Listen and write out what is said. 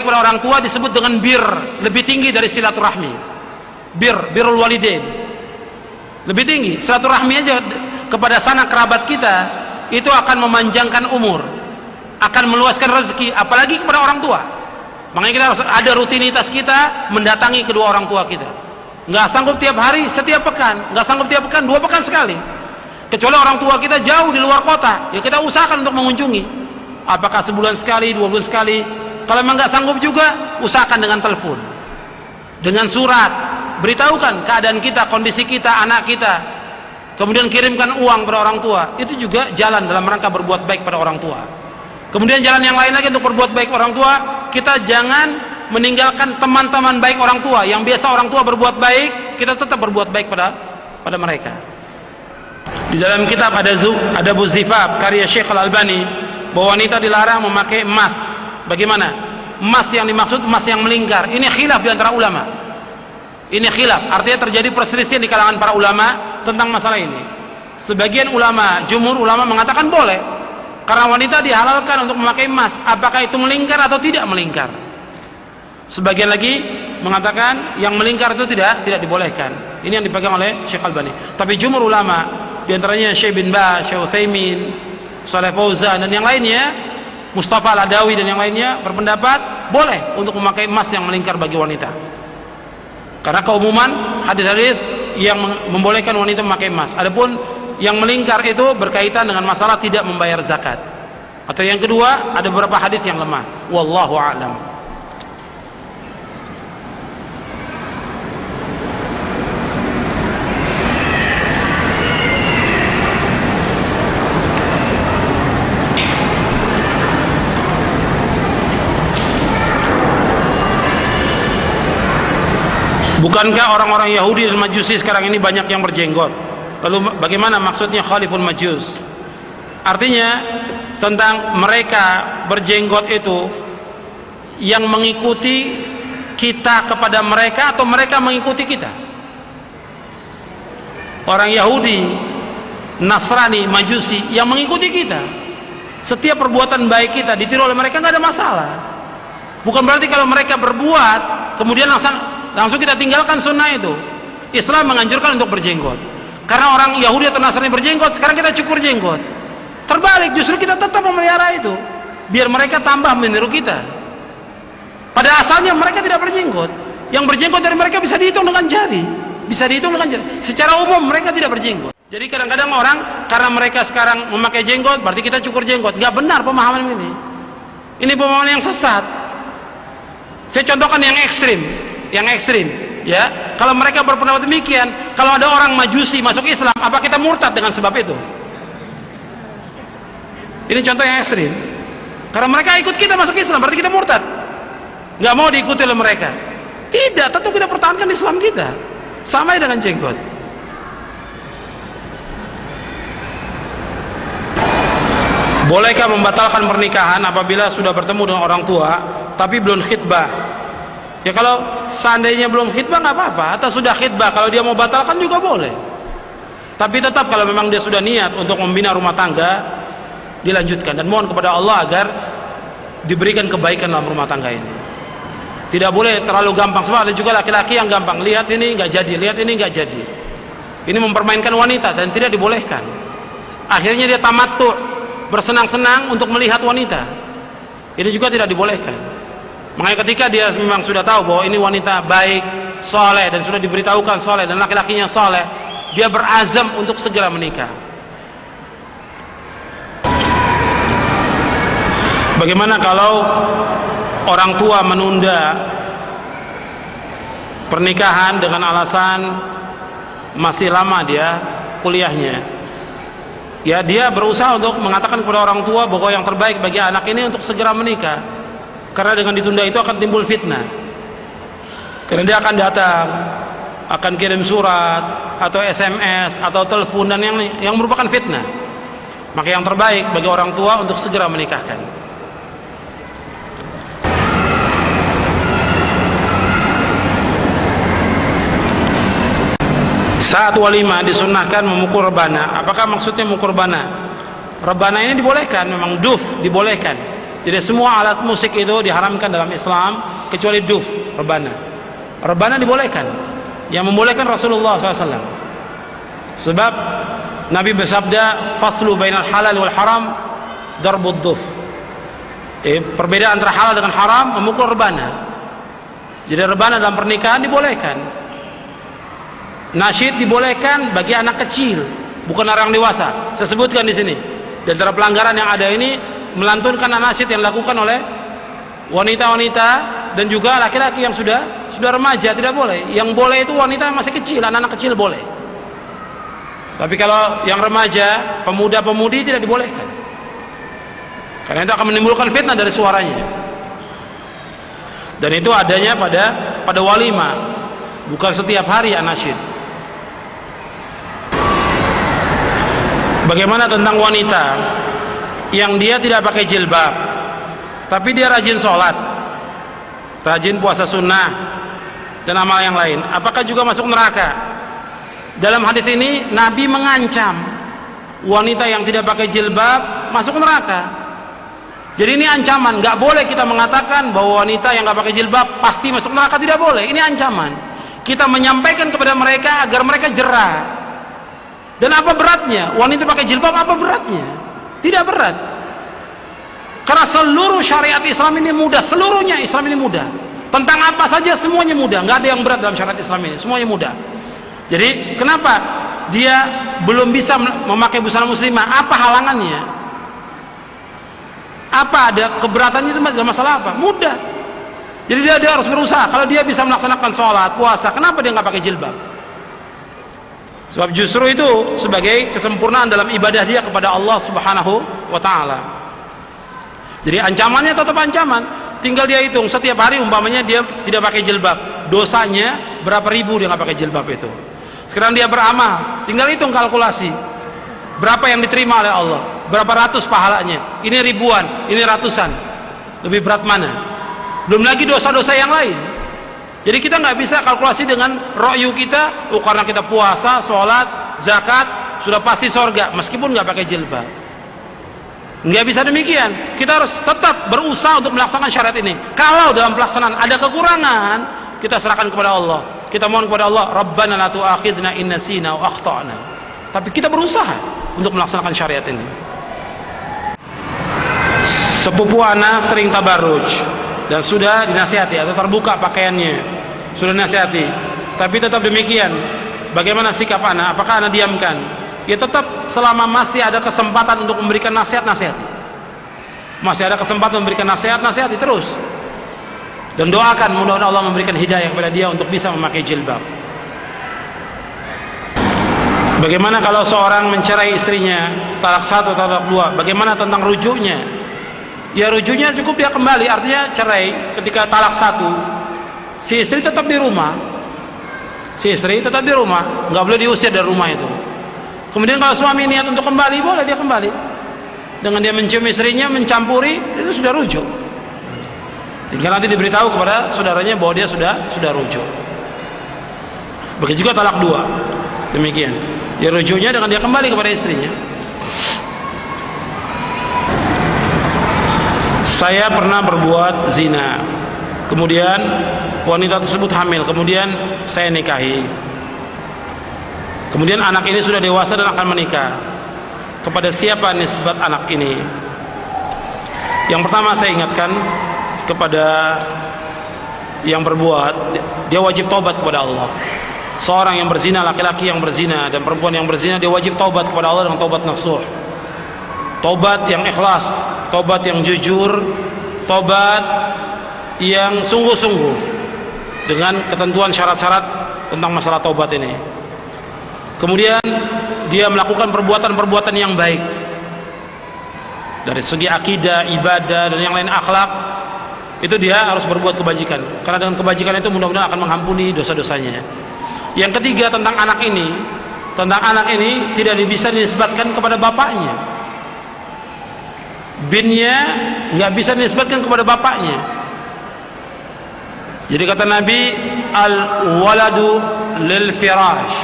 kepada orang tua disebut dengan bir, lebih tinggi dari silaturahmi. Birrul walidain lebih tinggi. Silaturahmi aja kepada sanak kerabat kita itu akan memanjangkan umur, akan meluaskan rezeki, apalagi kepada orang tua. Makanya kita harus ada rutinitas kita mendatangi kedua orang tua kita. Nggak sanggup tiap hari, setiap pekan. Nggak sanggup tiap pekan, 2 pekan sekali. Kecuali orang tua kita jauh di luar kota, ya kita usahakan untuk mengunjungi. Apakah sebulan sekali, 2 bulan sekali. Kalau memang nggak sanggup juga, usahakan dengan telepon, dengan surat, beritahukan keadaan kita, kondisi kita, anak kita, kemudian kirimkan uang pada orang tua. Itu juga jalan dalam rangka berbuat baik pada orang tua. Kemudian jalan yang lain lagi untuk berbuat baik orang tua, kita jangan meninggalkan teman-teman baik orang tua. Yang biasa orang tua berbuat baik, kita tetap berbuat baik pada mereka. Di dalam kitab ada Buzifaf karya Syekh Al-Albani, bahwa wanita dilarang memakai emas. Bagaimana? Emas yang dimaksud emas yang melingkar. Ini khilaf di antara ulama. Ini khilaf, artinya terjadi perselisihan di kalangan para ulama tentang masalah ini. Sebagian ulama, jumhur ulama mengatakan boleh, karena wanita dihalalkan untuk memakai emas. Apakah itu melingkar atau tidak melingkar? Sebagian lagi mengatakan yang melingkar itu tidak dibolehkan. Ini yang dipegang oleh Syekh Albani. Tapi jumhur ulama, diantaranya Syekh bin Baz, Syekh Utsaimin, Shalih Fauzan dan yang lainnya, Mustafa Al-Adawi dan yang lainnya berpendapat boleh untuk memakai emas yang melingkar bagi wanita. Karena keumuman hadis-hadis yang membolehkan wanita memakai emas. Adapun yang melingkar itu berkaitan dengan masalah tidak membayar zakat. Atau yang kedua, ada beberapa hadis yang lemah. Wallahu a'lam. Bukankah orang-orang Yahudi dan Majusi sekarang ini banyak yang berjenggot? Lalu bagaimana maksudnya khalifun majus? Artinya tentang mereka berjenggot itu yang mengikuti kita kepada mereka atau mereka mengikuti kita? Orang Yahudi, Nasrani, Majusi yang mengikuti kita. Setiap perbuatan baik kita ditiru oleh mereka, nggak ada masalah. Bukan berarti kalau mereka berbuat kemudian langsung kita tinggalkan sunnah itu. Islam menganjurkan untuk berjenggot. Karena orang Yahudi atau Nasrani berjenggot, sekarang kita cukur jenggot. Terbalik, justru kita tetap memelihara itu, biar mereka tambah meniru kita. Pada asalnya mereka tidak berjenggot. Yang berjenggot dari mereka bisa dihitung dengan jari. Bisa dihitung dengan jari. Secara umum mereka tidak berjenggot. Jadi kadang-kadang orang, karena mereka sekarang memakai jenggot, berarti kita cukur jenggot. Gak benar pemahaman ini. Ini pemahaman yang sesat. Saya contohkan yang ekstrim. Yang ekstrim, ya. Kalau mereka berpendapat demikian, kalau ada orang Majusi masuk Islam, apa kita murtad dengan sebab itu? Ini contoh yang ekstrim. Karena mereka ikut kita masuk Islam, berarti kita murtad. Nggak mau diikuti oleh mereka. Tidak, tetap kita pertahankan Islam kita. Sama dengan jenggot. Bolehkah membatalkan pernikahan apabila sudah bertemu dengan orang tua, tapi belum khitbah? Ya kalau seandainya belum khitbah nggak apa-apa, atau sudah khitbah kalau dia mau batalkan juga boleh. Tapi tetap kalau memang dia sudah niat untuk membina rumah tangga, dilanjutkan dan mohon kepada Allah agar diberikan kebaikan dalam rumah tangga ini. Tidak boleh terlalu gampang. Sebab ada juga laki-laki yang gampang, lihat ini nggak jadi, lihat ini nggak jadi. Ini mempermainkan wanita dan tidak dibolehkan. Akhirnya dia tamattu, bersenang-senang untuk melihat wanita. Ini juga tidak dibolehkan. Makanya ketika dia memang sudah tahu bahwa ini wanita baik, soleh, dan sudah diberitahukan soleh dan laki-lakinya soleh, dia berazam untuk segera menikah. Bagaimana kalau orang tua menunda pernikahan dengan alasan masih lama dia kuliahnya? Ya, dia berusaha untuk mengatakan kepada orang tua bahwa yang terbaik bagi anak ini untuk segera menikah. Karena dengan ditunda itu akan timbul fitnah. Karena dia akan datang, akan kirim surat atau SMS atau telepon dan yang merupakan fitnah. Maka yang terbaik bagi orang tua untuk segera menikahkan. Saat walimah disunnahkan memukul rebana. Apakah maksudnya memukul rebana? Rebana ini dibolehkan, memang duf dibolehkan. Jadi semua alat musik itu diharamkan dalam Islam kecuali duf, rebana. Rebana dibolehkan. Yang membolehkan Rasulullah SAW. Sebab Nabi bersabda, faslu bainal halal wal haram darbud duf. Perbedaan antara halal dengan haram memukul rebana. Jadi rebana dalam pernikahan dibolehkan. Nasyid dibolehkan bagi anak kecil, bukan orang dewasa. Saya sebutkan di sini. Di antara pelanggaran yang ada ini melantunkan nasyid yang dilakukan oleh wanita-wanita dan juga laki-laki yang sudah remaja tidak boleh. Yang boleh itu wanita yang masih kecil, anak-anak kecil boleh. Tapi kalau yang remaja, pemuda-pemudi tidak dibolehkan. Karena itu akan menimbulkan fitnah dari suaranya. Dan itu adanya pada walimah, bukan setiap hari anasyid. Bagaimana tentang wanita yang dia tidak pakai jilbab, tapi dia rajin sholat, rajin puasa sunnah, dan amal yang lain? Apakah juga masuk neraka? Dalam hadis ini Nabi mengancam wanita yang tidak pakai jilbab masuk neraka. Jadi ini ancaman. Gak boleh kita mengatakan bahwa wanita yang gak pakai jilbab pasti masuk neraka, tidak boleh. Ini ancaman. Kita menyampaikan kepada mereka agar mereka jera. Dan apa beratnya? Wanita pakai jilbab apa beratnya? Tidak berat. Karena seluruh syariat Islam ini mudah. Seluruhnya Islam ini mudah. Tentang apa saja semuanya mudah. Nggak ada yang berat dalam syariat Islam ini. Semuanya mudah. Jadi kenapa dia belum bisa memakai busana muslimah? Apa halangannya? Apa ada keberatannya? Itu masalah apa? Mudah. Jadi dia harus berusaha. Kalau dia bisa melaksanakan sholat, puasa, kenapa dia nggak pakai jilbab? Sebab justru itu sebagai kesempurnaan dalam ibadah dia kepada Allah Subhanahu wa ta'ala. Jadi ancamannya tetap ancaman. Tinggal dia hitung setiap hari umpamanya dia tidak pakai jilbab, dosanya berapa ribu dia nggak pakai jilbab itu. Sekarang dia beramal, tinggal hitung kalkulasi berapa yang diterima oleh Allah, berapa ratus pahalanya. Ini ribuan, ini ratusan. Lebih berat mana? Belum lagi dosa-dosa yang lain. Jadi kita nggak bisa kalkulasi dengan ro'yu kita, karena kita puasa, sholat, zakat, sudah pasti sorga, meskipun nggak pakai jilbab. Nggak bisa demikian. Kita harus tetap berusaha untuk melaksanakan syariat ini. Kalau dalam pelaksanaan ada kekurangan, kita serahkan kepada Allah. Kita mohon kepada Allah, Rabbana la tu'akhidna in nasina wa akhtana. Tapi kita berusaha untuk melaksanakan syariat ini. Sepupu ana sering tabarruj dan sudah dinasihati atau terbuka pakaiannya, sudah nasihati, tapi tetap demikian. Bagaimana sikap anak? Apakah anak diamkan? Ya tetap, selama masih ada kesempatan untuk memberikan nasihat-nasihat, masih ada kesempatan memberikan nasihat-nasihati terus, dan doakan mudah-mudahan Allah memberikan hidayah kepada dia untuk bisa memakai jilbab. Bagaimana kalau seorang mencerai istrinya, talak satu, talak dua? Bagaimana tentang rujuknya? Ya rujuknya cukup dia kembali, artinya cerai ketika talak satu, si istri tetap di rumah. Si istri tetap di rumah, nggak boleh diusir dari rumah itu. Kemudian kalau suami niat untuk kembali, boleh dia kembali. Dengan dia mencium istrinya, mencampuri, itu sudah rujuk. Tinggal nanti diberitahu kepada saudaranya bahwa dia sudah rujuk. Begitu juga talak dua, demikian. Ya rujuknya dengan dia kembali kepada istrinya. Saya pernah berbuat zina, kemudian wanita tersebut hamil, kemudian saya nikahi. Kemudian anak ini sudah dewasa dan akan menikah. Kepada siapa nisbat anak ini? Yang pertama saya ingatkan kepada yang berbuat, dia wajib taubat kepada Allah. Seorang yang berzina, laki-laki yang berzina dan perempuan yang berzina, dia wajib taubat kepada Allah dengan taubat nasuh. Taubat yang ikhlas, taubat yang jujur, taubat yang sungguh-sungguh dengan ketentuan syarat-syarat tentang masalah taubat ini. Kemudian dia melakukan perbuatan-perbuatan yang baik dari segi akidah, ibadah dan yang lain, akhlak. Itu dia harus berbuat kebajikan, karena dengan kebajikan itu mudah-mudahan akan mengampuni dosa-dosanya. Yang ketiga tentang anak ini, tidak bisa dinisbatkan kepada bapaknya. Binnya nggak bisa dinisbatkan kepada bapaknya. Jadi kata Nabi, al waladu lil firash,